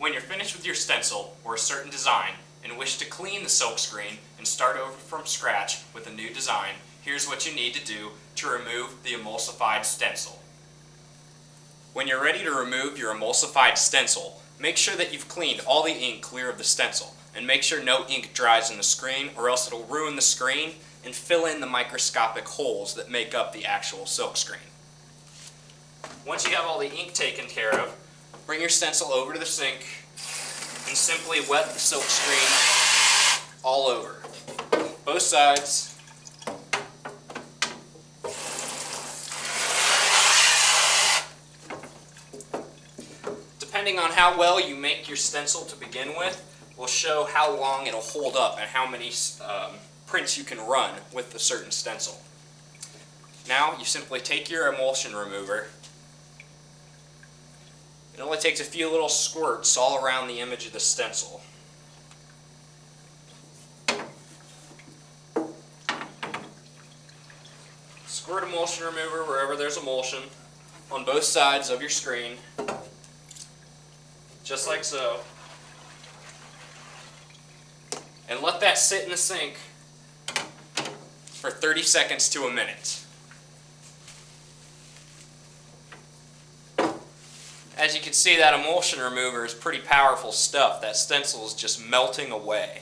When you're finished with your stencil or a certain design and wish to clean the silkscreen and start over from scratch with a new design, here's what you need to do to remove the emulsified stencil. When you're ready to remove your emulsified stencil, make sure that you've cleaned all the ink clear of the stencil, and make sure no ink dries in the screen or else it'll ruin the screen and fill in the microscopic holes that make up the actual silkscreen. Once you have all the ink taken care of, bring your stencil over to the sink and simply wet the silkscreen all over, both sides. Depending on how well you make your stencil to begin with, will show how long it'll hold up and how many prints you can run with a certain stencil. Now you simply take your emulsion remover. It only takes a few little squirts all around the image of the stencil. Squirt emulsion remover wherever there's emulsion on both sides of your screen, just like so. And let that sit in the sink for 30 seconds to a minute. As you can see, that emulsion remover is pretty powerful stuff. That stencil is just melting away.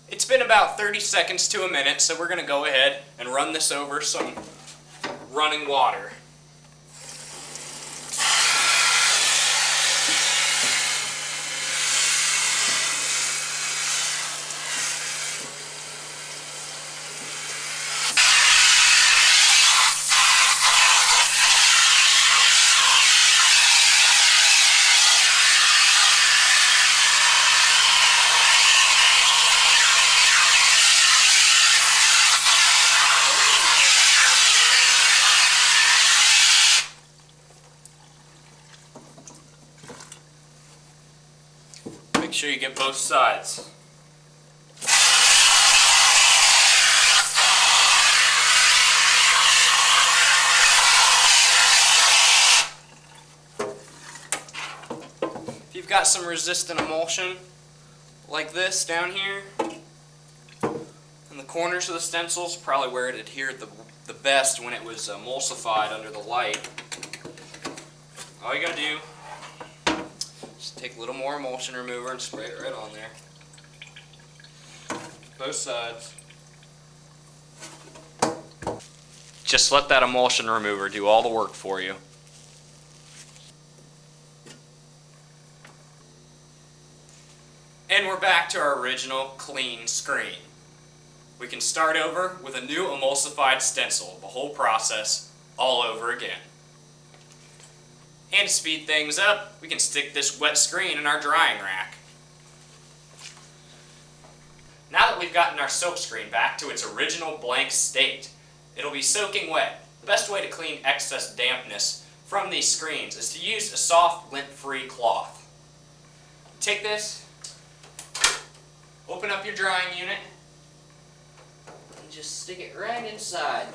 It's been about 30 seconds to a minute, so we're going to go ahead and run this over some running water. Make sure you get both sides. If you've got some resistant emulsion like this down here in the corners of the stencils, probably where it adhered the best when it was emulsified under the light, all you gotta do, just take a little more emulsion remover and spray it right on there. Both sides. Just let that emulsion remover do all the work for you. And we're back to our original clean screen. We can start over with a new emulsified stencil, the whole process all over again. And to speed things up, we can stick this wet screen in our drying rack. Now that we've gotten our silkscreen back to its original blank state, it'll be soaking wet. The best way to clean excess dampness from these screens is to use a soft, lint-free cloth. Take this, open up your drying unit, and just stick it right inside.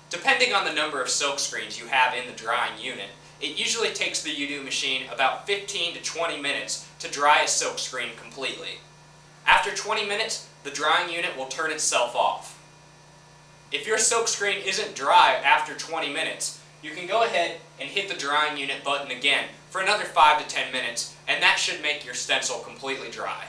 Depending on the number of silk screens you have in the drying unit, it usually takes the Yudu machine about 15 to 20 minutes to dry a silk screen completely. After 20 minutes, the drying unit will turn itself off. If your silk screen isn't dry after 20 minutes, you can go ahead and hit the drying unit button again for another 5 to 10 minutes, and that should make your stencil completely dry.